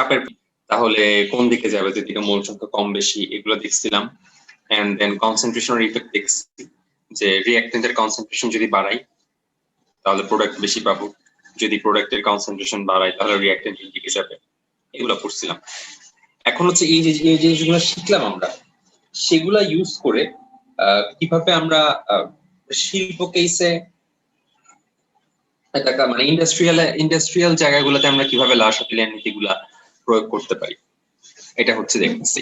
চাপের তাহলে কোন দিকে যাবে, যেদিকে মোল সংখ্যা কম বেশি এগুলো দেখছিলাম। এন্ড দেন কনসেন্ট্রেশনের ইফেক্ট দেখছি, যে রিঅ্যাক্টেন্টের কনসেন্ট্রেশন যদি বাড়াই তাহলে প্রোডাক্ট বেশি পাবো, যদি প্রোডাক্টের কনসেন্ট্রেশন বাড়াই তাহলে রিঅ্যাক্টেন্টের দিকে যাবে, এগুলো পড়ছিলাম। এখন হচ্ছে এই যে জিনিসগুলো শিখলাম আমরা, সেগুলা ইউজ করে কিভাবে আমরা শিল্প কেসে মানে ইন্ডাস্ট্রিয়াল জায়গাগুলোতে আমরা কিভাবে লা-শাপেলিয়ান নীতিগুলা প্রয়োগ করতে পারি, এটা হচ্ছে দেখতেছি।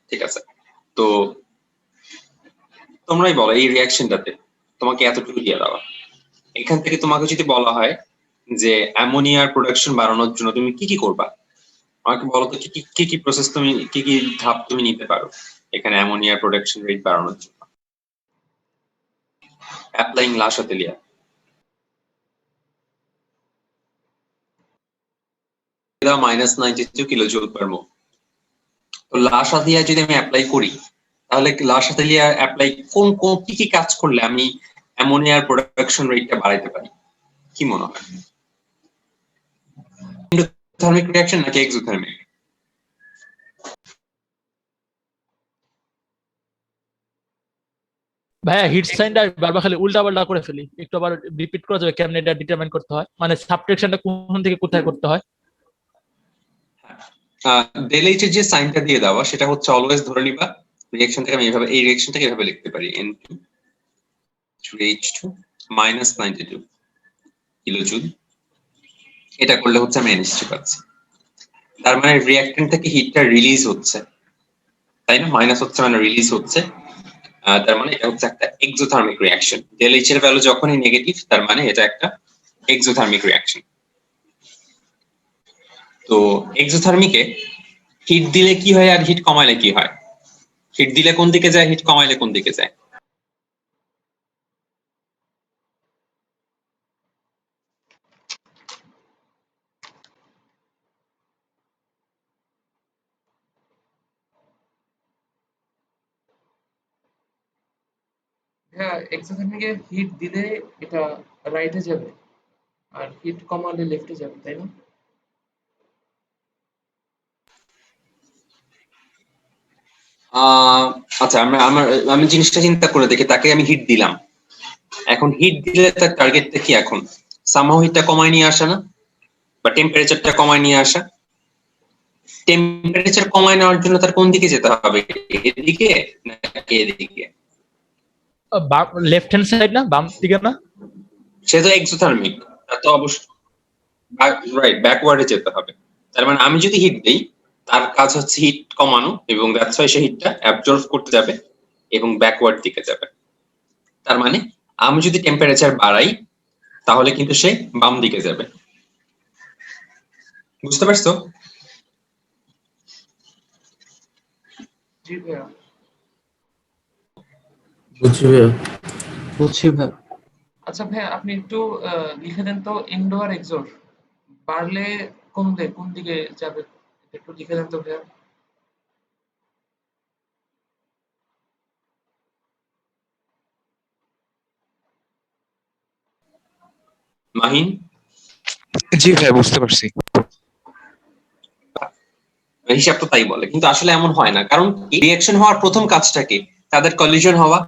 ঠিক আছে, তো তোমরাই বলো এই রিঅ্যাকশনটাতে তোমাকে এতটুকু দিয়ে দেওয়া, এখান থেকে তোমাকে যদি বলা হয় যে অ্যামোনিয়ার প্রোডাকশন বাড়ানোর জন্য তুমি কি কি করবা, আমাকে বলো তো কি কি প্রসেস তুমি, কি কি ধাপ তুমি নিতে পারো এখানে অ্যামোনিয়ার প্রোডাকশন রেট বাড়ানোর জন্য। অ্যাপ্লাইং লা-শাপেলিয়ান -92 কিলোজুল পার মোল। তো লা-শাপেলিয়ান যদি আমি অ্যাপ্লাই করি তাহলে লা-শাপেলিয়ান অ্যাপ্লাই কোন কোন কি কি কাজ করলে আমি অ্যামোনিয়ার প্রোডাকশন রেটটা বাড়াইতে পারি, কি মনে হয়? এন্ডোথার্মিক রিঅ্যাকশন নাকি এক্সোথার্মিক? ভাইয়া হিট সাইনটা বারবার খালি উল্টা পাল্টা করে ফেলি, একটু আবার রিপিট করা যাবে কেমনে এটা ডিটারমাইন করতে হয়, মানে সাবট্রাকশনটা কোন থেকে কোথায় করতে হয়? ডেল এইচ এর যে সাইনটা দিয়ে দেওয়া সেটা হচ্ছে অলওয়েজ ধরে নিবা রিঅ্যাকশন থেকে আমি এইভাবে, এই রিঅ্যাকশনটাকে এভাবে লিখতে পারি N2H2 -92 কিলোজুল। এটা করলে হচ্ছে আমি এনএসজি পাচ্ছি, তার মানে রিঅ্যাক্টেন্ট থেকে হিটটা রিলিজ হচ্ছে, তাই না? মাইনাস হচ্ছে মানে রিলিজ হচ্ছে, তার মানে এটা হচ্ছে একটা এক্সোথার্মিক রিঅ্যাকশন। ডেল এইচ এর ভ্যালু যখনই নেগেটিভ তার মানে এটা একটা এক্সোথার্মিক রিঅ্যাকশন। তো এক্সোথার্মিকে হিট দিলে কি হয় আর হিট কমাইলে কি হয়? হিট দিলে কোন দিকে যায়, হিট কমাইলে কোন দিকে যায়? হ্যাঁ, এক্সোথার্মিকে হিট দিলে এটা রাইটে যাবে আর হিট কমালে লেফটে যাবে, তাই না? আচ্ছা, আমি জিনিসটা চিন্তা করে দেখি, তাকে আমি হিট দিলাম, এখন হিট দিলে তার টার্গেটটা কি? এখন সামহাও হিটটা কমায় নিয়ে আসা না, বা টেম্পারেচারটা কমায় নিয়ে আসা। টেম্পারেচার কমায় নেওয়ার জন্য তার কোন দিকে যেতে হবে, এদিকে নাকি এদিকে? লেফট হ্যান্ড সাইড না, বাম দিকে না? সে তো এক্সোথার্মিক, তার তো অবশ্যই রাইট ব্যাকওয়ার্ডে যেতে হবে। তার মানে আমি যদি হিট দেই তার কাজ হচ্ছে হিট কমানো, এবং দ্যাটস ওয়াই সে হিটটা অ্যাবজর্ব করতে যাবে এবং ব্যাকওয়ার্ড দিকে যাবে। তার মানে আমি যদি টেম্পারেচার বাড়াই তাহলে কিন্তু সে বাম দিকে যাবে। বুঝতে পারছো? জি ভাইয়া। বুঝছি ভাইয়া। আচ্ছা ভাইয়া, আপনি একটু লিখে দেন তো ইন্ডো আর এক্সোর বাড়লে কোন দিকে যাবে, একটু লিখে দেন তো ভাইয়া। মাহিন? জি ভাইয়া, বুঝতে পারছি। হিসাব তো তাই বলে, কিন্তু আসলে এমন হয় না, কারণ রিঅ্যাকশন হওয়ার প্রথম কাজটা কি? তাদের কলিশন হওয়া।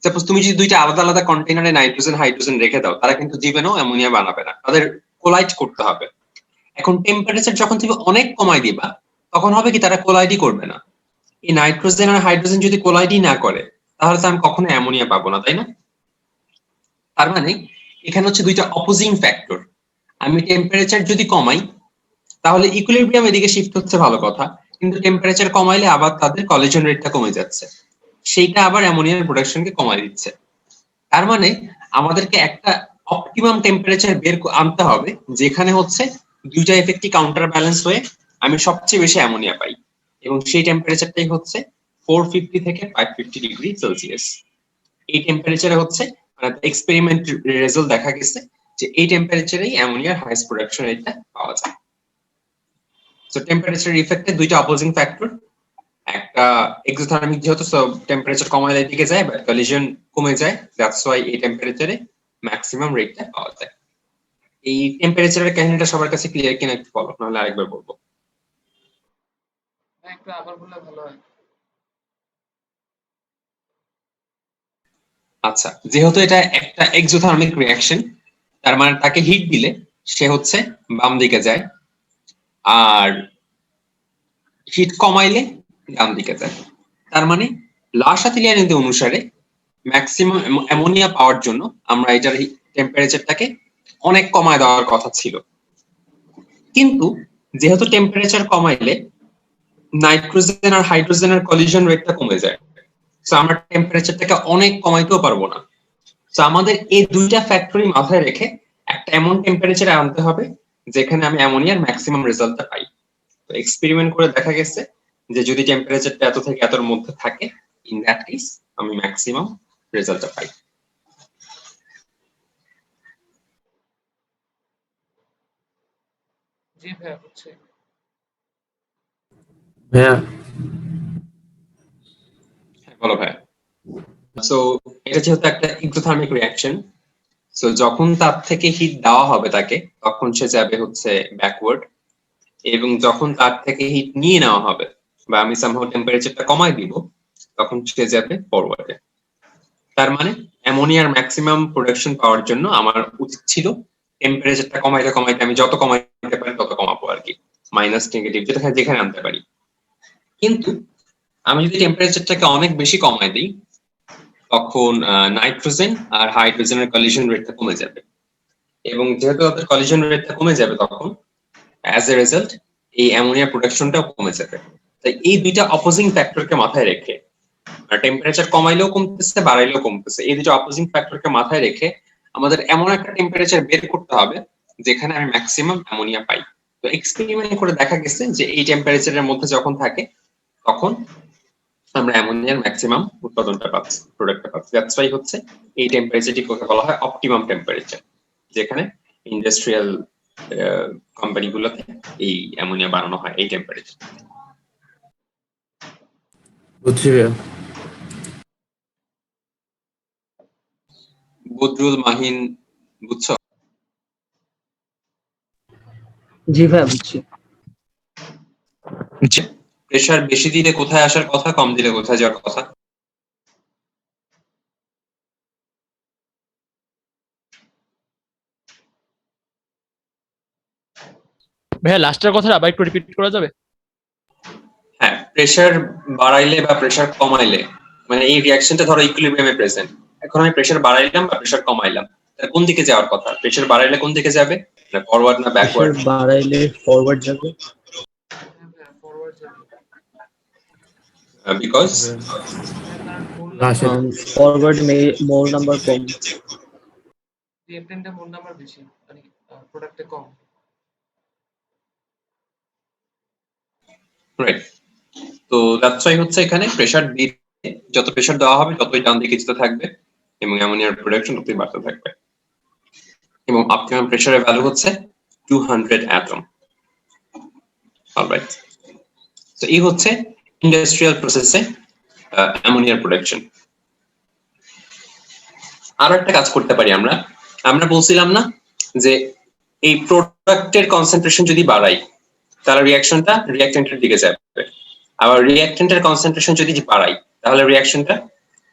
সাপোজ তুমি যদি দুইটা আলাদা আলাদা কন্টেইনারে নাইট্রোজেন হাইড্রোজেন রেখে দাও, তারা কিন্তু জীবনেও অ্যামোনিয়া বানাবে না, তাদের কোলাইড করতে হবে। এখন টেম্পারেচার যখন তুমি অনেক কমাই দিবা তখন হবে কি, তারা কোলাইডই করবে না। এই নাইট্রোজেন আর হাইড্রোজেন যদি কোলাইডই না করে তাহলে তো আমি কখনো অ্যামোনিয়া পাবো না, তাই না? তার মানে এখানে হচ্ছে দুইটা অপোজিং ফ্যাক্টর। আমি টেম্পারেচার যদি কমাই তাহলে ইকুইলিব্রিয়াম এদিকে শিফট হচ্ছে, ভালো কথা, কিন্তু টেম্পারেচার কমাইলে আবার তাদের কলিশন রেটটা কমে যাচ্ছে, সেইটা আবার অ্যামোনিয়ার প্রোডাকশনকে কমায় দিচ্ছে। তার মানে আমাদেরকে একটা অপটিমাম টেম্পারেচার আনতে হবে যেখানে হচ্ছে দুইটা এফেক্টই কাউন্টার ব্যালেন্স হয়ে আমি সবচেয়ে বেশি অ্যামোনিয়া পাই, এবং সেই টেম্পারেচারটাই হচ্ছে 450 থেকে 550 ডিগ্রি সেলসিয়াস। এই টেম্পারেচারে হচ্ছে এক্সপেরিমেন্ট রেজাল্ট দেখা গেছে যে এই টেম্পারেচারেই অ্যামোনিয়ার হাইস্ট প্রোডাকশন রেটটা পাওয়া যায়। সো টেম্পারেচার ইফেক্টে দুইটা অপোজিং ফ্যাক্টর, একটা এক্সোথার্মিক যেহেতু টেম্পারেচার কমাইলে দিকে যায় বাট কলিশন কমে যায়, দ্যাটস ওয়াই এই টেম্পারেচারে ম্যাক্সিমাম রেটটা পাওয়া যায়। এই টেম্পারেচারের কাহিনীটা সবার কাছে ক্লিয়ার কিনা একটু বলো, নাহলে আরেকবার বলবো। হ্যাঁ, একটু আবার বললে ভালো হয়। আচ্ছা, যেহেতু এটা একটা এক্সোথার্মিক রিঅ্যাকশন, তার মানে তাকে হিট দিলে সে হচ্ছে বাম দিকে যায়, আর হিট কমাইলে ডান দিকে যায়। তার মানে লাশাতিলিয়া নীতি অনুসারে ম্যাক্সিমাম অ্যামোনিয়া পাওয়ার জন্য আমরা এটার টেম্পারেচারটাকে অনেক কমায় দেওয়ার কথা ছিল, কিন্তু যেহেতু টেম্পারেচার কমাইলে নাইট্রোজেন আর হাইড্রোজেনের কলিশন রেটটা কমে যায়, তো আমরা টেম্পারেচারটাকে অনেক কমাইতেও পারবো না। তো আমাদের এই দুইটা ফ্যাক্টরি মাথায় রেখে একটা এমন টেম্পারেচারে আনতে হবে যেখানে আমি অ্যামোনিয়ার ম্যাক্সিমাম রেজাল্টটা পাই। তো এক্সপেরিমেন্ট করে দেখা গেছে যে যদি টেম্পারেচারটা এত থেকে এতর মধ্যে থাকে, ইন দ্যাট কেস আমি ম্যাক্সিমাম রেজাল্টটা পাই। জি ভাইয়া, হচ্ছে। ভাইয়া হ্যাঁ, বলো ভাই। সো এটা যেহেতু একটা এক্সোথার্মিক রিঅ্যাকশন, সো যখন তার থেকে হিট দেওয়া হবে তাকে, তখন সে যাবে হচ্ছে ব্যাকওয়ার্ড, এবং যখন তার থেকে হিট নিয়ে নেওয়া হবে বা আমি সামহাউ টেম্পারেচারটা কমাই দিব, তখন সে যাবে ফরওয়ার্ডে। তার মানে অ্যামোনিয়ার ম্যাক্সিমাম প্রোডাকশন পাওয়ার জন্য আমার উচিত ছিল টেম্পারেচারটা কমাইতে কমাইতে আমি যত কমাইতে পারি তত কমাবো আর কি, মাইনাস নেগেটিভ যেখানে আনতে পারি। কিন্তু আমি যদি টেম্পারেচারটাকে অনেক বেশি কমাই দিই, তখন নাইট্রোজেন আর হাইড্রোজেনের কলিশন রেটটা কমে যাবে, এবং যেহেতু তাদের কলিশন রেটটা কমে যাবে, তখন অ্যাজ এ রেজাল্ট এই অ্যামোনিয়া প্রোডাকশনটাও কমে যাবে। তাই এই দুইটা অপোজিং ফ্যাক্টরকে মাথায় রেখে, টেম্পারেচার কমাইলেও কমতেছে বাড়াইলেও কমতেছে, এই দুটো অপোজিং ফ্যাক্টরকে মাথায় রেখে আমাদের এমন একটা টেম্পারেচার বের করতে হবে যেখানে আমি ম্যাক্সিমাম অ্যামোনিয়া পাই। তো এক্সপেরিমেন্ট করে দেখা গেছে যে এই টেম্পারেচারের মধ্যে যখন থাকে, তখন আমরা অ্যামোনিয়ার ম্যাক্সিমাম উৎপাদনটা পাচ্ছি, প্রোডাক্টটা পাচ্ছি। দ্যাটস ওয়াই হচ্ছে এই টেম্পারেচারটিকে বলা হয় অপটিমাম টেম্পারেচার, যেখানে ইন্ডাস্ট্রিয়াল কোম্পানিগুলোতে এই অ্যামোনিয়া বানানো হয় এই টেম্পারেচার। বুঝছি ভাইয়া। বদরুল, মাহিন, বুঝছো? জি ভাইয়া, বুঝছি। প্রেসার বেশি দিলে কোথায় আসার কথা, কম দিলে কোথায় যাওয়ার কথা? ভাইয়া লাস্টের কথাটা আবার একটু রিপিট করা যাবে? হ্যাঁ, প্রেসার বাড়াইলে বা প্রেসার কমাইলে, মানে এই রিঅ্যাকশনটা ধরো ইকুইলিব্রিয়ামে প্রেজেন্ট, এখন আমি প্রেসার বাড়াইলাম বা প্রেসার কমাইলাম, তাহলে কোন দিকে যাওয়ার কথা? প্রেসার বাড়াইলে কোন দিকে যাবে, না ফরওয়ার্ড না প্রেশার ব্যাকওয়ার্ড? বাড়াইলে ফরওয়ার্ড যাবে। হ্যাঁ ভাইয়া, ফরওয়ার্ড যাবে। বিকজ কারণ মোল লাস্টে ফরওয়ার্ড মোল নাম্বার কম। রিঅ্যাকট্যান্টে মোল নাম্বার বেশি, মানে প্রোডাক্টে কম। রাইট। তো দ্যাটস ওয়াই হচ্ছে এখানে প্রেসার দিলে, যত প্রেসার দেওয়া হবে ততই ডান দিকে যেতে থাকবে এবং অ্যামোনিয়ার প্রোডাকশন ততই বাড়তে থাকবে, এবং অপটিমাম প্রেসারের ভ্যালু হচ্ছে 200 অ্যাটম। অলরাইট, তো এই হচ্ছে ইন্ডাস্ট্রিয়াল প্রসেসে অ্যামোনিয়ার প্রোডাকশন। আরো একটা কাজ করতে পারি আমরা, আমরা বলছিলাম না যে এই প্রোডাক্টের কনসেন্ট্রেশন যদি বাড়াই তাহলে রিঅ্যাকশনটা রিঅ্যাকট্যান্টের দিকে যাবে, আবার রিঅ্যাকট্যান্টের কনসেন্ট্রেশন যদি বাড়াই তাহলে রিঅ্যাকশনটা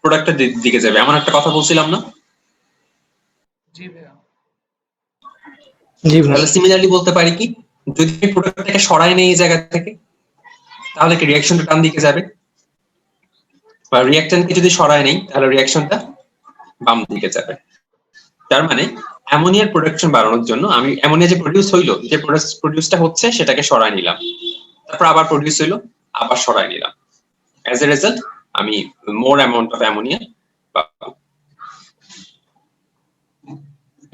প্রোডাক্টের দিকে যাবে, এমন একটা কথা বলছিলাম না? জি ভাইয়া। জি ভাইয়া। তাহলে সিমিলারলি বলতে পারি কি, যদি আমি প্রোডাক্টটাকে সরাই নেই এই জায়গা থেকে, তাহলে কি রিঅ্যাকশনটা ডান দিকে যাবে, বা রিঅ্যাকট্যান্টকে যদি সরাই নেই তাহলে রিঅ্যাকশনটা বাম দিকে যাবে। তার মানে অ্যামোনিয়ার প্রোডাকশন বাড়ানোর জন্য আমি অ্যামোনিয়া যে প্রডিউস হইলো, যে প্রডিউসটা হচ্ছে সেটাকে সরাই নিলাম, তারপর আবার প্রডিউস হইলো, আবার সরাই নিলাম, অ্যাজ এ রেজাল্ট আমি মোর অ্যামাউন্ট অফ অ্যামোনিয়া পাবো।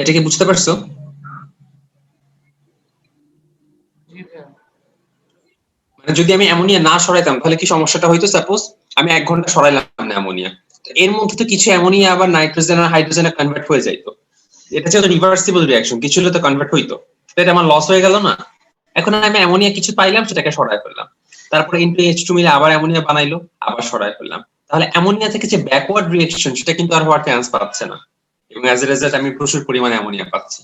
এটা কি বুঝতে পারছো? জি ভাইয়া। মানে যদি আমি অ্যামোনিয়া না সরাইতাম তাহলে কি সমস্যাটা হইতো? সাপোজ আমি 1 ঘন্টা সরাইলাম না অ্যামোনিয়া, এর মধ্যে তো কিছু অ্যামোনিয়া আবার নাইট্রোজেন আর হাইড্রোজেনে কনভার্ট হয়ে যাইতো, এটা যেহেতু রিভার্সিবল রিঅ্যাকশন, কিছু হলে তো কনভার্ট হইতো, এটা আমার লস হয়ে গেল না? এখন আমি অ্যামোনিয়া কিছু পাইলাম, সেটাকে সরাই ফেললাম, তারপরে N2H2 মিলে আবার অ্যামোনিয়া বানাইলো, আবার সরাই ফেললাম, তাহলে অ্যামোনিয়া থেকে যে ব্যাকওয়ার্ড রিঅ্যাকশন সেটা কিন্তু আর হওয়ার চান্স পাচ্ছে না, এবং অ্যাজ এ রেজাল্ট আমি প্রচুর পরিমাণে অ্যামোনিয়া পাচ্ছি।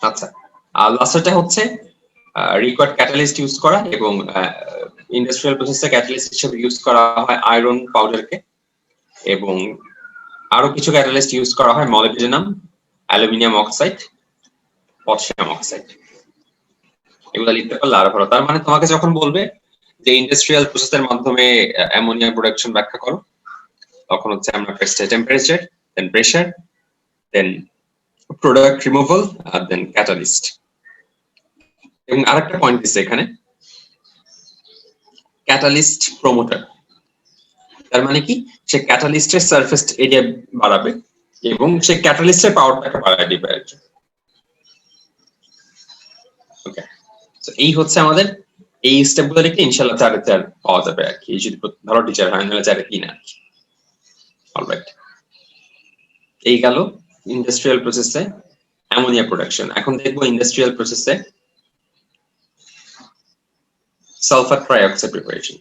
আচ্ছা, আর লাস্টটা হচ্ছে রিকোয়ার্ড ক্যাটালিস্ট ইউজ করা, এবং ইন্ডাস্ট্রিয়াল প্রসেসে ক্যাটালিস্ট হিসেবে ইউজ করা হয় আয়রন পাউডারকে, এবং আরো কিছু ক্যাটালিস্ট ইউজ করা হয় molybdenum, aluminium oxide, potassium oxide. এগুলো লিখতে পারলে আরো ভালো। তার মানে তোমাকে যখন বলবে যে ইন্ডাস্ট্রিয়াল প্রসেসের মাধ্যমে অ্যামোনিয়া প্রোডাকশন ব্যাখ্যা করো, তখন হচ্ছে আমরা ফার্স্ট টেম্পারেচার, দেন প্রেসার, দেন প্রোডাক্ট রিমুভাল, আর দেন ক্যাটালিস্ট। এবং আরেকটা পয়েন্ট দিচ্ছে এখানে, ক্যাটালিস্ট প্রমোটার। তার মানে কি, সে ক্যাটালিস্টের সারফেস এরিয়া বাড়াবে এবং সে ক্যাটালিস্টের পাওয়ারটাকে বাড়ায় দিবে আর কি। ওকে, তো এই হচ্ছে আমাদের এই স্টেপগুলো লিখে ইনশাআল্লাহ 4 পাওয়া যাবে আর কি, যদি ভালো টিচার হয়, নাহলে 4 আর কি। অলরাইট, এই গেল ইন্ডাস্ট্রিয়াল প্রসেসে অ্যামোনিয়া প্রোডাকশন। এখন দেখবো ইন্ডাস্ট্রিয়াল প্রসেসে সালফার ট্রাইঅক্সাইড প্রিপারেশন।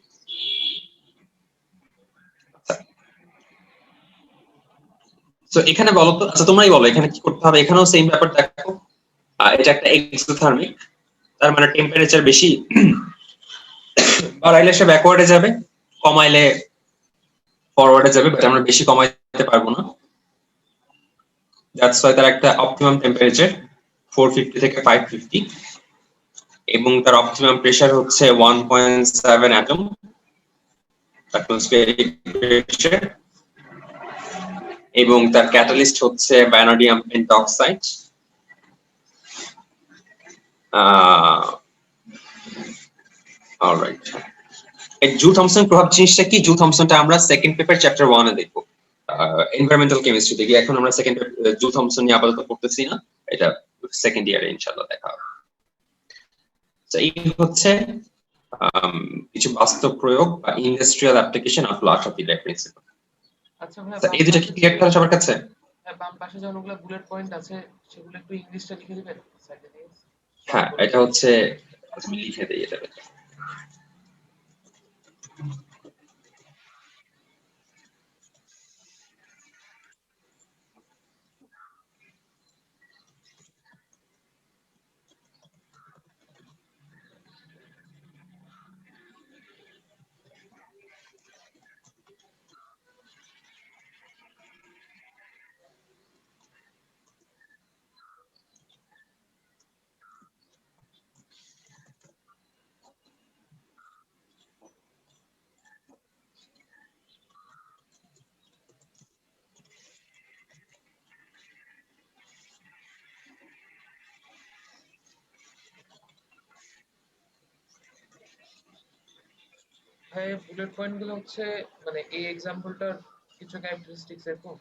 তো এখানে বলো তো, আচ্ছা তোমরাই বলো এখানে কি করতে হবে। এখানেও সেম ব্যাপার দেখো, এটা একটা এক্সোথার্মিক, তার মানে টেম্পারেচার বেশি বাড়াইলে সে ব্যাকওয়ার্ডে যাবে, কমাইলে ফরওয়ার্ডে যাবে, বাট আমরা বেশি কমাইতে পারবো না। দ্যাটস ওয়াই তার একটা অপটিমাম টেম্পারেচার 450 থেকে 550, এবং তার অপটিমাম প্রেসার হচ্ছে 1.7 অ্যাটম অ্যাটমসফিয়ারিক প্রেসার, এবং তার ক্যাটালিস্ট হচ্ছে ভ্যানাডিয়াম পেন্টঅক্সাইড। অলরাইট, এই জু থমসন প্রভাব জিনিসটা কি? জু থমসনটা আমরা সেকেন্ড পেপার চ্যাপ্টার 1 এ দেখবো, এনভায়রনমেন্টাল কেমিস্ট্রি থেকে। এখন আমরা সেকেন্ড জু থমসন নিয়ে আপাতত পড়তেছি না, এটা সেকেন্ড ইয়ারে ইনশাআল্লাহ দেখা হবে। তো এই হচ্ছে কিছু বাস্তব প্রয়োগ বা industrial application of law of the principle. আচ্ছা ভাই, এই দুটো কি ক্লিয়ার করা সবার কাছে? হ্যাঁ, বাম পাশে যে অনেকগুলো বুলেট পয়েন্ট আছে সেগুলো একটু ইংলিশটা লিখে দিবেন সাইডে দিয়ে। হ্যাঁ, এটা হচ্ছে আমি লিখে দিই এটা। ভাই বুলেট পয়েন্ট গুলো হচ্ছে মানে এই এক্সাম্পলটার কিছু ক্যারেক্টারিস্টিক্স এরকম।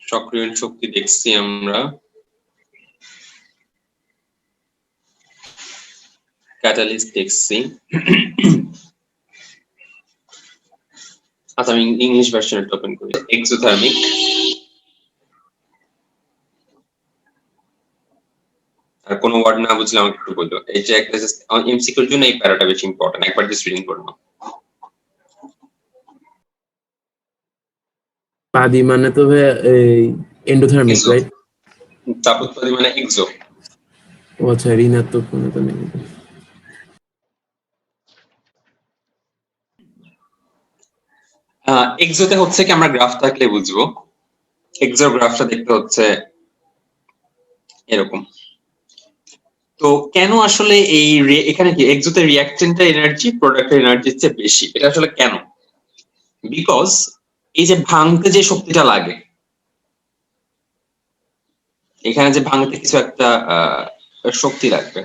সক্রিয়ণ শক্তি দেখছি আমরা, ক্যাটালিস্ট দেখছি। আচ্ছা, আমি ইংলিশ ভার্সনটা ওপেন করি। এক্সোথার্মিক, আর কোনো ওয়ার্ড না বুঝলে আমাকে একটু বললো। এই যে একটা এমসিকিউর জন্য এই প্যারাটা বেশি ইম্পর্টেন্ট, একবার জাস্ট রিডিং করে নাও। পাদি মানে তো এই এন্ডোথার্মিক, Exo. রাইট? তাপোৎপাদী মানে এক্সো। ও আচ্ছা, ঋণাত্মক মানে তো নেগেটিভ। এক্সোতে হচ্ছে কি, আমরা গ্রাফ থাকলে বুঝবো। এক্সোর গ্রাফটা দেখতে হচ্ছে এরকম। তো কেন আসলে এই এখানে কি এক্সোতে রিঅ্যাকটেন্টের এনার্জি প্রোডাক্টের এনার্জির চেয়ে বেশি? এটা আসলে কেন? বিকজ এই যে ভাঙতে যে শক্তিটা লাগে, এখানে যে ভাঙতে কিছু একটা শক্তি লাগবে।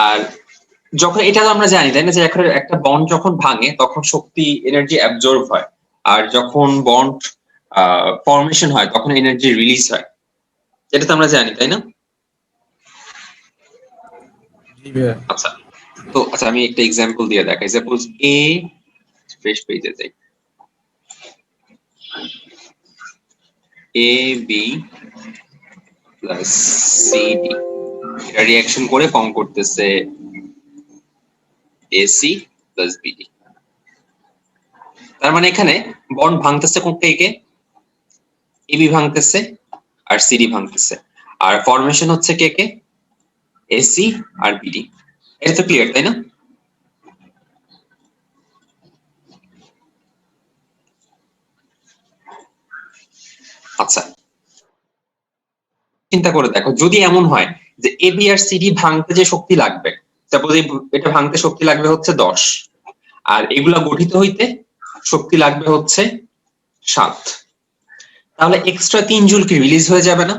আর যখন এটা তো আমরা জানি তাই না, যে একটা বন্ড যখন ভাঙে তখন শক্তি এনার্জি অ্যাবজর্ব হয়, আর যখন বন্ড ফর্মেশন হয় তখন এনার্জি রিলিজ হয়, এটা তো আমরা জানি তাই না? জি ভাইয়া। আচ্ছা, তো আচ্ছা আমি একটা এক্সাম্পল দিয়ে দেখাই। সাপোজ এ, ফ্রেশ পেজে যাই, A B plus C D, এটা রিঅ্যাকশন করে ফর্ম করতেছে এসি প্লাস বিডি। তার মানে এখানে বন্ড ভাঙতেছে কোন থেকে? এবি ভাঙতেছে আর সিডি ভাঙতেছে, আর ফরমেশন হচ্ছে কে কে? এসি আর বিডি। এটা তো ক্লিয়ার তাই না? আচ্ছা, চিন্তা করে দেখো যদি এমন হয় যে এবি আর সিডি ভাঙতে যে শক্তি লাগবে, সাপোজ এটা ভাঙতে শক্তি লাগবে হচ্ছে 10, আর এগুলা গঠিত হইতে শক্তি লাগবে হচ্ছে 7, তাহলে এক্সট্রা 3 জুল কি রিলিজ হয়ে যাবে না?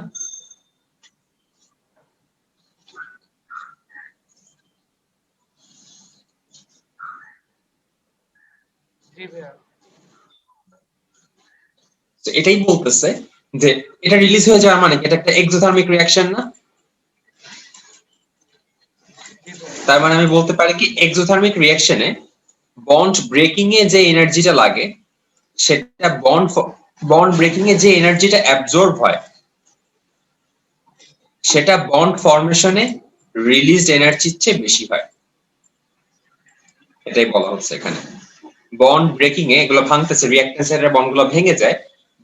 জি ভাইয়া। তো এটাই বলতেছে যে এটা রিলিজ হয়ে যাওয়ার মানে কি এটা একটা এক্সোথার্মিক রিঅ্যাকশন না? জি ভাইয়া। তার মানে আমি বলতে পারি কি এক্সোথার্মিক রিঅ্যাকশনে বন্ড ব্রেকিং এ যে এনার্জিটা লাগে সেটা বন্ড ব্রেকিং এ যে এনার্জিটা অ্যাবজর্ব হয় সেটা বন্ড ফরমেশনে রিলিজড এনার্জির চেয়ে বেশি হয়, এটাই বলা হচ্ছে এখানে। বন্ড ব্রেকিং এ এগুলো ভাঙতেছে, রিঅ্যাকট্যান্স এর বন্ডগুলো ভেঙে যায়,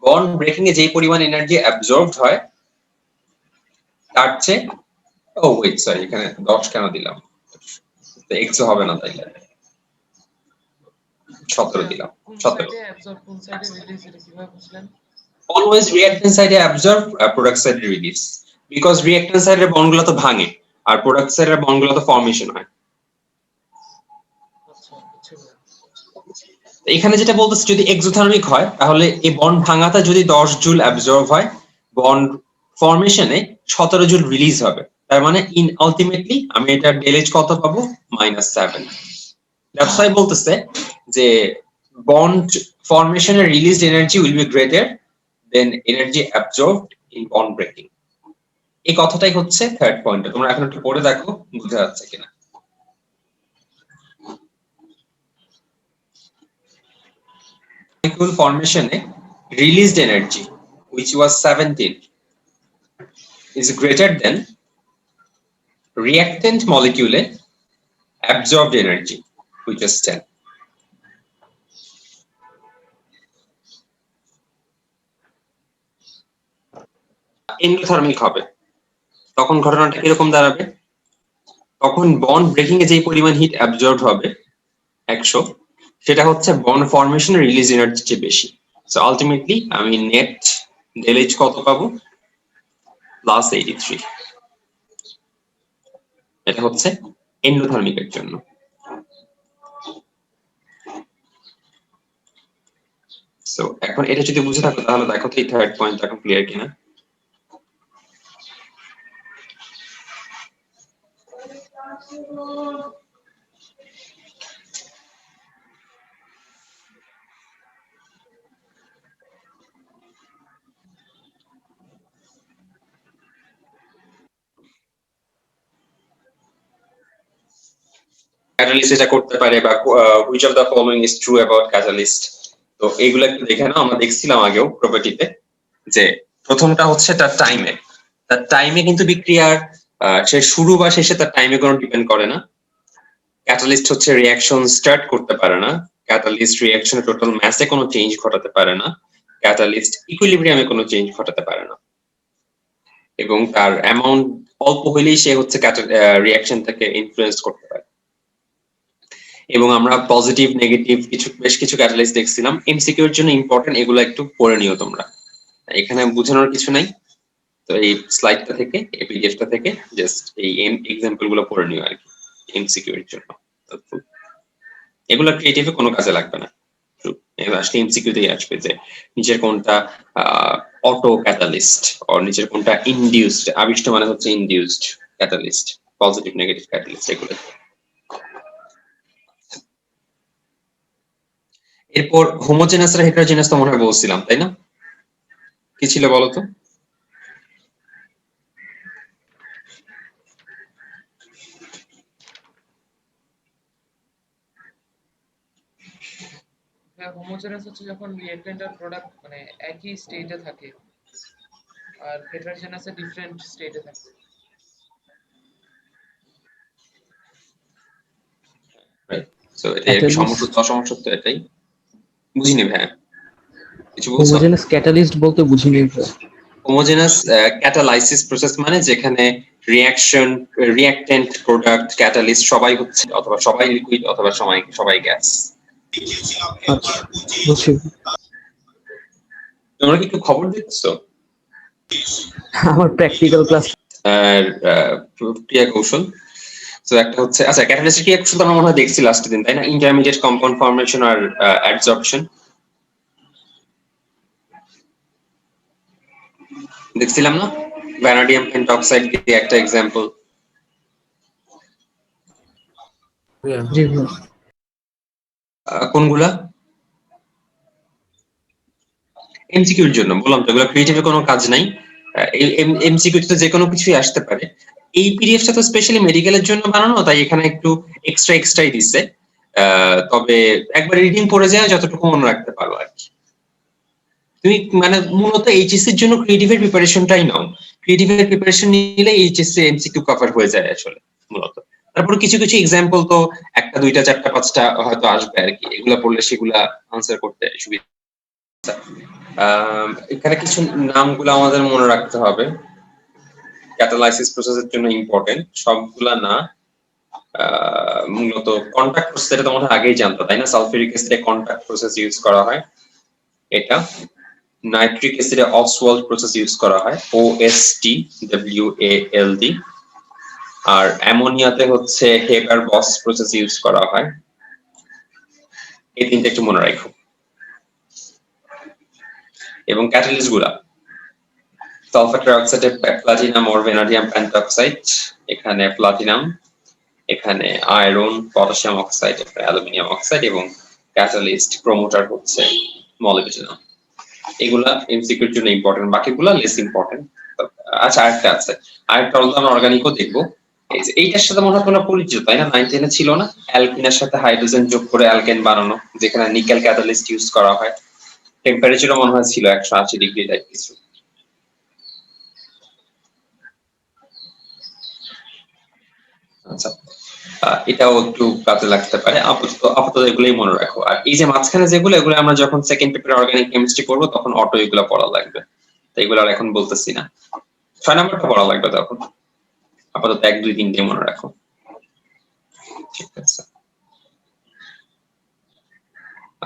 বন্ড ব্রেকিং এ যেই পরিমাণ এনার্জি অ্যাবজর্বড হয় তার চেয়ে, ও ওয়েট সরি এখানে 10 কেন দিলাম, এক্স হবে না তাইলে 17 দিলাম। কোন 17 সাইডে অ্যাবজর্ব কোন সাইডে রিলিজ এটা কিভাবে বুঝলেন? অলওয়েজ রিঅ্যাকট্যান্স সাইডে অ্যাবজর্ব, প্রোডাক্ট সাইডে রিলিজ, বিকজ রিঅ্যাকট্যান্স সাইডের বন্ডগুলো তো ভাঙে আর প্রোডাক্ট সাইডের বন্ডগুলো তো ফর্মেশন হয়। আচ্ছা বুঝছি ভাইয়া। এখানে যেটা বলতেছে যদি এক্সোথার্মিক হয় তাহলে এই বন্ড ভাঙাটা যদি 10 জুল অ্যাবজর্ব হয়, বন্ড ফরমেশনে 17 জুল রিলিজ হবে, তার মানে ইন আলটিমেটলি আমি এটা ডেলেজ কত পাবো? -7। দ্যাটস ওয়াই বলতেছে যে বন্ড ফরমেশনের released energy will be greater than energy absorbed in bond breaking. এই কথাটাই হচ্ছে থার্ড পয়েন্ট, তোমরা এখন একটু পড়ে দেখো বুঝা যাচ্ছে কিনা। molecule formation released energy which was 17 is greater than reactant molecule absorbed energy which was 10. Endothermic হবে তখন ঘটনাটা কিরকম দাঁড়াবে? তখন বন্ড ব্রেকিং এ যে পরিমাণ হিট অ্যাবজর্বড হবে 100, সেটা হচ্ছে বন্ড ফরমেশন রিলিজ এনার্জির চেয়ে বেশি। সো আলটিমেটলি আমি নেট ডেলএইচ কত পাবো? +83। এটা হচ্ছে এন্ডোথার্মিকের জন্য। সো এখন এটা যদি বুঝে থাকো তাহলে দেখো তো এই থার্ড পয়েন্ট এখন ক্লিয়ার কিনা। ক্যাটালিস্ট এটা করতে পারে বা which of the following is true about catalyst. তো এইগুলো একটু দেখে নাও, আমরা দেখছিলাম আগেও প্রপার্টিতে যে প্রথমটা হচ্ছে তার টাইমে কিন্তু বিক্রিয়ার সে শুরু বা শেষে তার টাইমে কোনো ডিপেন্ড করে না। ক্যাটালিস্ট হচ্ছে রিঅ্যাকশন স্টার্ট করতে পারে না, ক্যাটালিস্ট রিঅ্যাকশনে টোটাল ম্যাসে কোনো চেঞ্জ ঘটাতে পারে না, ক্যাটালিস্ট ইকুইলিব্রিয়ামে কোনো চেঞ্জ ঘটাতে পারে না, এবং তার অ্যামাউন্ট অল্প হইলেই সে হচ্ছে রিঅ্যাকশনটাকে ইনফ্লুয়েন্স করতে পারে। এবং আমরা পজিটিভ নেগেটিভ বেশ কিছু ক্যাটালিস্ট দেখছিলাম, এমসিকিউ এর জন্য ইম্পর্টেন্ট, এগুলো একটু পড়ে নিও তোমরা, এখানে বোঝানোর কিছু নাই। তো এই স্লাইডটা থেকে এই পিডিএফটা থেকে জাস্ট এই এক্সাম্পল গুলো পড়ে নিও আর কি, এমসিকিউ এর জন্য। এগুলো ক্রিয়েটিভে কোনো কাজে লাগবে না, আসলে এমসিকিউ তেই আসবে যে নিচের কোনটা অটো ক্যাটালিস্ট আর নিচের কোনটা ইনডিউসড, আবিষ্ট মানে হচ্ছে induced catalyst, positive negative catalyst এগুলো। এরপর হোমোজেনাস আর হেটারোজেনাস তো মনে হয় বলছিলাম তাই না? কি ছিল বলো তো? হোমোজেনাস হচ্ছে যখন রিঅ্যাক্ট্যান্ট আর প্রোডাক্ট মানে একই স্টেটে থাকে, আর হেটারোজেনাসে ডিফারেন্ট স্টেটে থাকে। সো এটা একটা সমস্যা তো এটাই বুঝিনি ভাই, কিছু বলছো? হোমোজেনাস ক্যাটালিস্ট বলতে বুঝিনি। হোমোজেনাস ক্যাটালাইসিস প্রসেস মানে যেখানে রিঅ্যাক্ট্যান্ট প্রোডাক্ট ক্যাটালিস্ট সবাই হচ্ছে, অথবা সবাই লিকুইড অথবা সবাই গ্যাস। আচ্ছা, বুঝছি। তোমরা কি একটু খবর দেখছো? আমার প্র্যাকটিক্যাল ক্লাস ক্রিয়া কৌশল। তো একটা হচ্ছে, আচ্ছা ক্যাটালিস্ট ক্রিয়া কৌশল তো আমরা মনে হয় দেখছি লাস্ট দিন, তাই না? ইন্টারমিডিয়েট কম্পাউন্ড ফর্মেশন আর অ্যাডসর্পশন দেখছিলাম না? ভ্যানাডিয়াম পেন্টঅক্সাইড দিয়ে একটা এক্সাম্পল। জি ভাই। কোনগুলা? এমসিকিউর জন্য বললাম তো, এগুলো ক্রিয়েটিভের কোনো কাজ নাই। এমসিকিউ তে যে কোনো কিছুই আসতে পারে। এই পিডিএফটা তো স্পেশালি মেডিকেলের জন্য বানানো, তাই এখানে একটু এক্সট্রাই দিচ্ছে। তবে একবার রিডিং পড়ে যায়, যতটুকু মনে রাখতে পারো আর কি। তুমি মানে মূলত এইচএসসি এর জন্য ক্রিয়েটিভের প্রিপারেশনটাই নাও। ক্রিয়েটিভের প্রিপারেশন নিলে এইচএসসি এমসিকিউ কভার হয়ে যায় আসলে মূলত। তারপর কিছু কিছু এক্সাম্পল তো একটা দুইটা চারটা পাঁচটা হয়তো আসবে আর কি, এগুলা পড়লে সেগুলা আনসার করতে সুবিধা। এখানে কিছু নামগুলো আমাদের মনে রাখতে হবে, ক্যাটালাইসিস প্রসেসের জন্য ইম্পর্টেন্ট, সবগুলা না। মূলত কন্টাক্ট প্রসেস, এটা তোমরা আগেই জানতো তাই না? সালফিউরিক অ্যাসিডে কন্টাক্ট প্রসেস ইউজ করা হয়, এটা নাইট্রিক অ্যাসিডে অসওয়াল্ড প্রসেস ইউজ করা হয়, OSTWALD। আর অ্যামোনিয়াতে হচ্ছে হেগার বস প্রসেস ইউজ করা হয়। এই তিনটা একটু মনে রাখো। এবং ক্যাটালিস্ট গুলা, সালফার ট্রাইঅক্সাইডে প্লাটিনাম অর ভ্যানাডিয়াম পেন্টঅক্সাইড, এখানে প্লাটিনাম, এখানে iron, potassium oxide, aluminium oxide, এবং ক্যাটালিস্ট প্রমোটার হচ্ছে মলিবডেনাম। এগুলা এমসিকিউর জন্য ইম্পর্টেন্ট, বাকিগুলা লেস ইম্পর্টেন্ট। আচ্ছা আরেকটা আছে, আরেকটা অর্গানিকও দেখবো। এইটার সাথে মনে হয় তোমরা পরিচিত তাই না? 9 10 ছিল না? অ্যালকিনের সাথে হাইড্রোজেন যোগ করে অ্যালকেন বানানো, যেখানে নিকেল ক্যাটালিস্ট ইউজ করা হয়। টেম্পারেচারও মনে হয় ছিল 180 ডিগ্রি টাইপ কিছু। আচ্ছা, এটাও একটু কাজে লাগতে পারে। আপাতত এগুলোই মনে রাখো। আর এই যে মাঝখানে যেগুলো, এগুলো আমরা যখন সেকেন্ড পেপারে অর্গানিক কেমিস্ট্রি করবো তখন অটো এগুলো পড়া লাগবে, তো এগুলো আর এখন বলতেছি না। 6 নাম্বারটা পড়া লাগবে তখন। আপাতত 1 2 3 মনে রাখো, ঠিক আছে?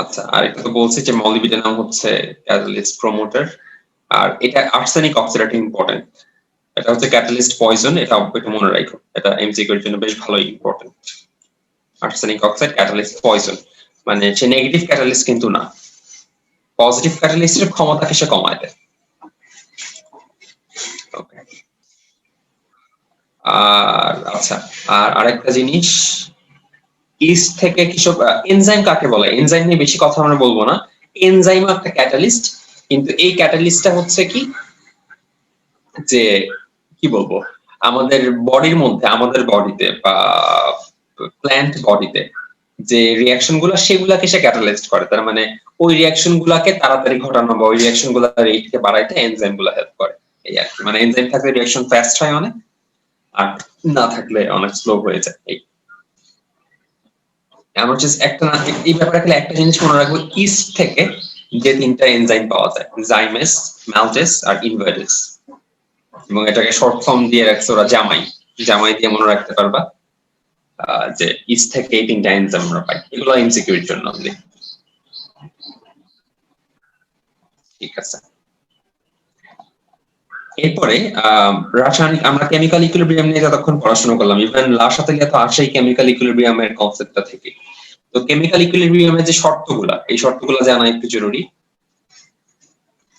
আচ্ছা, আর এটা তো বলছি যে মলিবডেনাম হচ্ছে ক্যাটালিস্ট প্রমোটার, আর এটা আর্সেনিক অক্সাইড ইম্পর্টেন্ট। এটা হচ্ছে ক্যাটালিস্ট পয়জন, এটা একটু মনে রাখো, এটা এমসিকিউ এর জন্য বেশ ভালোই important. Arsenic oxide catalyst poison, মানে সে নেগেটিভ ক্যাটালিস্ট কিন্তু না, পজিটিভ ক্যাটালিস্টের ক্ষমতাকে সে কমায় দেয়। ওকে, আর আচ্ছা, আর আরেকটা জিনিস, ইস্ট থেকে কিসব এনজাইম কাকে বলে? এনজাইম নিয়ে বেশি কথা আমরা বলবো না। এনজাইম একটা ক্যাটালিস্ট, কিন্তু এই ক্যাটালিস্টটা হচ্ছে কি যে কি বলবো, আমাদের বডির মধ্যে, আমাদের বডিতে বা প্ল্যান্ট বডিতে যে রিঅ্যাকশন গুলো, সেগুলাকে সে ক্যাটালাইজড করে। তার মানে ওই রিঅ্যাকশন গুলাকে তাড়াতাড়ি ঘটানো বা ওই রিঅ্যাকশন গুলার রেটকে বাড়াইতে এনজাইম গুলা হেল্প করে। এই আর কি, মানে এনজাইম থাকলে রিঅ্যাকশন ফাস্ট হয় অনেক, আর না থাকলে অনেক স্লো হয়ে যায়। এই আমরা জাস্ট একটা না, এই ব্যাপারে খালি একটা জিনিস মনে রাখবো, ইস্ট থেকে যে 3টা এনজাইম পাওয়া যায়, জাইমেস, মাল্টেস আর ইনভার্টেস, এবং এটাকে শর্ট ফর্ম দিয়ে রাখছে ওরা জামাই দিয়ে মনে রাখতে পারবা যে ইস্ট থেকে এই 3টা এনজাইম আমরা পাই। এগুলো এমসিকিউ এর জন্য। ঠিক আছে, এরপরে রাসায়নিক, আমরা কেমিক্যাল ইকুইলিব্রিয়াম নিয়ে যতক্ষণ পড়াশোনা করলাম, ইভেন লাস্ট সাথে তো আসেই কেমিক্যাল ইকুইলিব্রিয়ামের কনসেপ্টটা থেকে। তো কেমিক্যাল ইকুইলিব্রিয়ামের যে শর্তগুলা, এই শর্তগুলা জানা একটু জরুরি।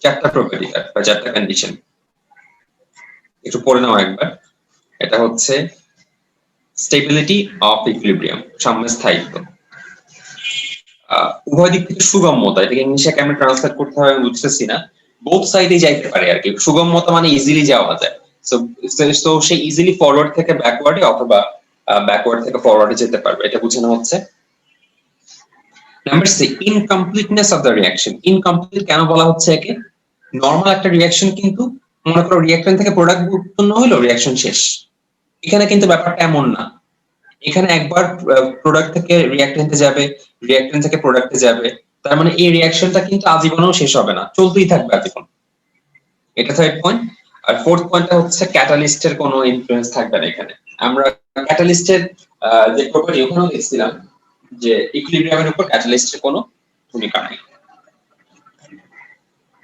4টা প্রপার্টি বা 4টা কন্ডিশন একটু পড়ে নাও একবার। এটা হচ্ছে স্টেবিলিটি অফ ইকুইলিব্রিয়াম, সাম্যস্থায়িত্ব, উভয় দিক থেকে সুগম্যতা, এটাকে ইংলিশে কেমন ট্রান্সলেট করতে হবে বুঝতেছি না। বোথ সাইডে যাইতে পারে আর কি, সুগম মতো মানে ইজিলি যাওয়া যায়। সো সে ইজিলি ফরওয়ার্ড থেকে ব্যাকওয়ার্ডে অথবা ব্যাকওয়ার্ড থেকে ফরওয়ার্ডে যেতে পারবে, এটা বোঝানো হচ্ছে। Number C, incompleteness of the reaction. Incomplete কেন বলা হচ্ছে একে? নর্মাল একটা রিঅ্যাকশন কিন্তু মনে করো রিঅ্যাকশন থেকে প্রোডাক্ট উৎপন্ন হলো, রিঅ্যাকশন শেষ। এখানে কিন্তু ব্যাপারটা এমন না, এখানে একবার প্রোডাক্ট থেকে রিঅ্যাকটেন্টে যাবে, রিঅ্যাকটেন্ট থেকে প্রোডাক্টে যাবে, তার মানে এই রিঅ্যাকশনটা কিন্তু আজীবনও শেষ হবে না, চলতেই থাকবে আজীবন। এটা থার্ড পয়েন্ট। আর ফোর্থ পয়েন্টটা হচ্ছে ক্যাটালিস্টের কোনো ইনফ্লুয়েন্স থাকবে না এখানে। আমরা ক্যাটালিস্টের যে প্রপার্টি ওখানেও দেখছিলাম যে ইকুইলিব্রিয়ামের উপর ক্যাটালিস্টের কোনো ভূমিকা নাই।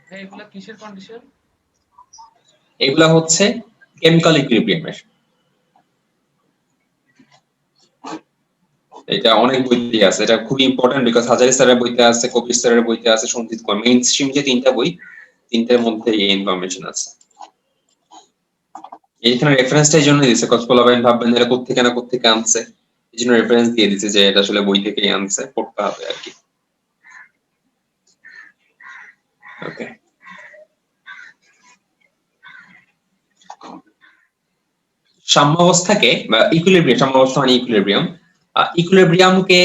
হ্যাঁ, এগুলা কিসের কন্ডিশন? এগুলা হচ্ছে কেমিক্যাল ইকুইলিব্রিয়ামের। এটা অনেক বইতে আছে, এটা খুবই ইম্পর্টেন্ট বিকজ হাজারি স্যারের বইতে আছে, কবির স্যারের বইতে আছে, সঞ্জিত কুমার, মেইন স্ট্রিম যে তিনটা বই, তিনটার মধ্যে এই ইনফরমেশন আছে। এইখানে রেফারেন্সটা এই জন্য দিয়েছে, কসপোলাবাইন ভাববেন এরা কোত্থেকে না কোত্থেকে আনছে, এই জন্য রেফারেন্স দিয়ে দিচ্ছে যে এটা আসলে বই থেকেই আনছে, পড়তে হবে আর কি। ওকে, সাম্যাবস্থাকে বা ইকুইলিব্রিয়াম, সাম্যাবস্থা মানে ইকুইলিব্রিয়ামকে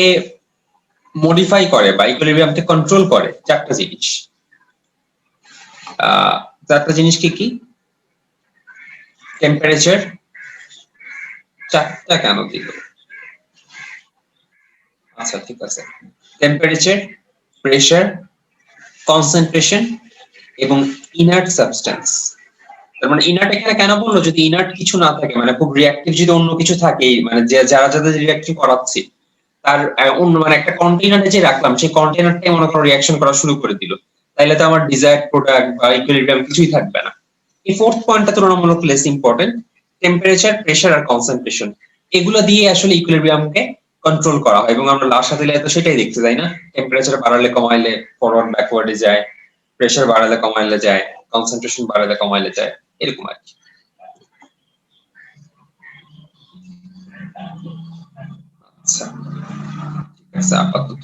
মডিফাই করে বা ইকুইলিব্রিয়ামকে কন্ট্রোল করে চারটা জিনিস। চারটা জিনিস কি কি? টেম্পারেচার, চারটা কেন দিল? আচ্ছা ঠিক আছে, টেম্পারেচার, প্রেসার, কনসেন্ট্রেশন এবং ইনার্ট সাবস্টেন্স। তার মানে ইনার্ট এখানে কেন বললো? যদি ইনার্ট কিছু না থাকে, মানে খুব রিঅ্যাক্টিভ যদি অন্য কিছু থাকে, মানে যারা যাদের রিঅ্যাক্টিভ করাচ্ছি তার অন্য মানে একটা কন্টেইনারে যে রাখলাম, সেই কন্টেইনারটাই মনে করো রিঅ্যাকশন করা শুরু করে দিল, তাইলে তো আমার ডিজায়ার্ড প্রোডাক্ট বা ইকুইলিব্রিয়াম কিছুই থাকবে না। এই ফোর্থ পয়েন্টটা তুলনামূলক লেস ইম্পর্টেন্ট। টেম্পারেচার, প্রেসার আর কনসেন্ট্রেশন, এগুলো দিয়ে আসলে ইকুইলিব্রিয়ামকে কন্ট্রোল করা হয়। এবং আমরা লাস্ট দিলে তো সেটাই দেখতে যাই না, টেম্পারেচার বাড়ালে কমাইলে ফরওয়ার্ড ব্যাকওয়ার্ডে যায়, প্রেসার বাড়ালে কমাইলে যায়, কনসেন্ট্রেশন বাড়ালে কমাইলে যায়, এরকম আর কি। আচ্ছা ঠিক আছে, আপাতত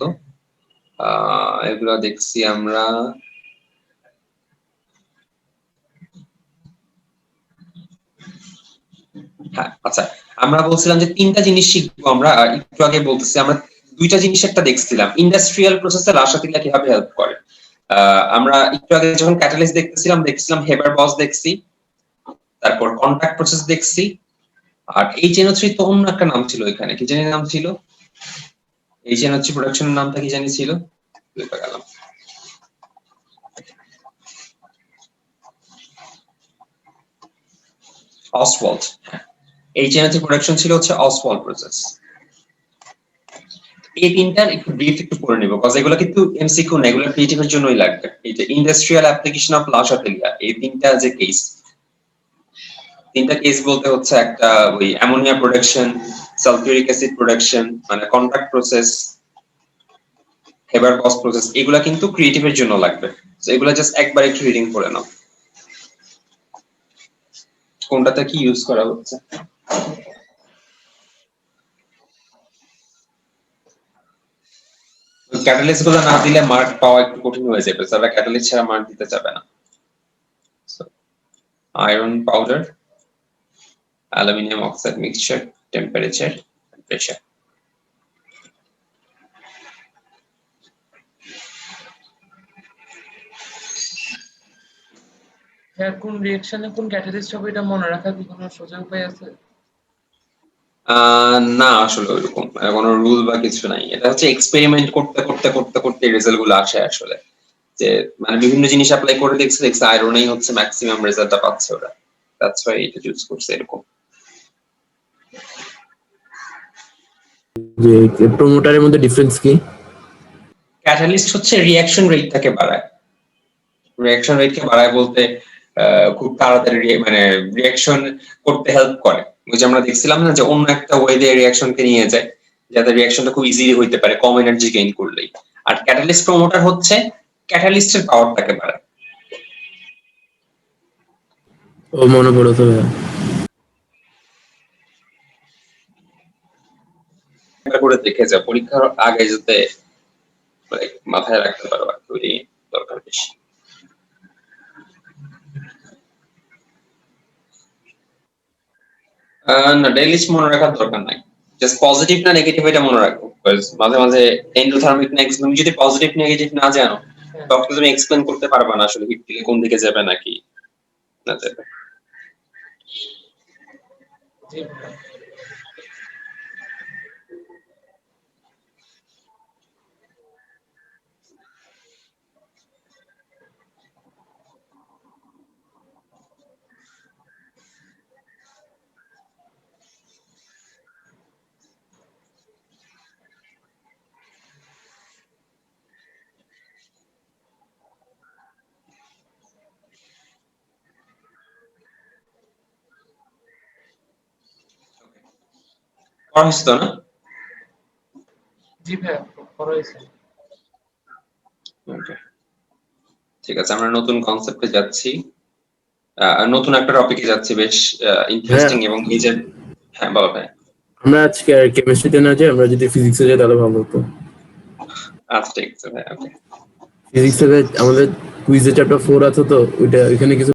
এগুলো দেখছি আমরা। হ্যাঁ আচ্ছা, আমরা বলছিলাম যে তিনটা জিনিস শিখবো আমরা, একটু আগে বলতেছি আমরা দুইটা জিনিস একটা দেখছিলাম, ইন্ডাস্ট্রিয়াল প্রসেসে রাসায়নিকরা কিভাবে হেল্প করে। আমরা একটু আগে যখন ক্যাটালিস্ট দেখছিলাম হেবার বস দেখছি, তারপর কন্টাক্ট প্রসেস দেখছি, আর HNO3 তো অন্য একটা নাম ছিল, এখানে কি জানি নাম ছিল, HNO3 প্রোডাকশনের নামটা কি জানি ছিল, ভুলে গেলাম। অসওয়াল্ড, HNO3 প্রোডাকশন ছিল হচ্ছে অসওয়াল্ড প্রসেস। এই তিনটার একটু ব্রিফ একটু পড়ে নিব, কারণ এগুলো কিন্তু এমসিকিউ না, এগুলো ক্রিয়েটিভের জন্যই লাগবে। এই যে ইন্ডাস্ট্রিয়াল অ্যাপ্লিকেশন অফ লা শাতেলিয়া, এই তিনটা যে কেস, তিনটা কেস বলতে হচ্ছে একটা ওই ammonia production, sulphuric acid production মানে contact process, Haber Bosch process, এগুলা কিন্তু ক্রিয়েটিভের জন্য লাগবে। তো এগুলা জাস্ট একবার একটু রিডিং করে নাও, কোনটাতে কি ইউজ করা হচ্ছে। ক্যাটালিস্ট গুলো না দিলে মার্ক পাওয়া একটু কঠিন হয়ে যাবে, তারা ক্যাটালিস্ট ছাড়া মার্ক দিতে যাবে না। Iron powder, aluminium oxide mixture, temperature, pressure. হ্যাঁ, কোন রিঅ্যাকশনে কোন ক্যাটালিস্ট হবে এটা মনে রাখার কি কোনো সোজা উপায় আছে? না আসলে ওইরকম কোনো রুল বা কিছু নাই, এটা হচ্ছে এক্সপেরিমেন্ট করতে করতে করতে করতে রেজাল্ট গুলো আসে আসলে, যে মানে বিভিন্ন জিনিস অ্যাপ্লাই করে দেখছে আয়রনেই হচ্ছে ম্যাক্সিমাম রেজাল্টটা পাচ্ছে ওরা, দ্যাটস হোয়াই এটা চুজ করছে এরকম। যে প্রোমোটারের মধ্যে ডিফারেন্স কি? ক্যাটালিস্ট হচ্ছে রিঅ্যাকশন রেটটাকে বাড়ায়, রিঅ্যাকশন রেটকে বাড়ায় বলতে খুব তাড়াতাড়ি মানে রিঅ্যাকশন করতে হেল্প করে। ওই যে আমরা দেখছিলাম না যে অন্য একটা ওয়েতে রিঅ্যাকশনকে নিয়ে যায়, যাতে রিঅ্যাকশনটা খুব ইজিলি হইতে পারে কম এনার্জি গেইন করলেই। আর ক্যাটালিস্ট প্রমোটার হচ্ছে ক্যাটালিস্টের পাওয়ারটাকে বাড়ায়। ও মনে পড়ো তো ভাইয়া। করে দেখে যা, পরীক্ষার আগে যাতে মাথায় রাখতে পারো আর কি, দরকার বেশি। না, ডেইলি লিস্ট মনে রাখার দরকার নাই। জাস্ট পজিটিভ না নেগেটিভ এটা মনে রাখো। মাঝে মাঝে এন্ডোথার্মিক না, তুমি যদি পজিটিভ নেগেটিভ না জানো তখন তুমি এক্সপ্লেন করতে পারবে না আসলে হিট দিলে কোন দিকে যাবে নাকি না যাবে। জি ভাইয়া। পড়া হয়েছে তো না? জি ভাইয়া, করা হয়েছে। Okay. ঠিক আছে, আমরা নতুন কনসেপ্টে যাচ্ছি, নতুন একটা টপিকে যাচ্ছি, বেশ ইন্টারেস্টিং এবং এই যে হ্যাঁ বলো ভাই। আমরা আজকে আর কেমিস্ট্রিতে না যাই, আমরা যদি ফিজিক্সে যাই তাহলে ভালো হতো। আচ্ছা ঠিক আছে ভাই, ওকে। ফিজিক্সে আমাদের কুইজে চ্যাপ্টার 4 আছে তো ওইটা, ওইখানে কিছু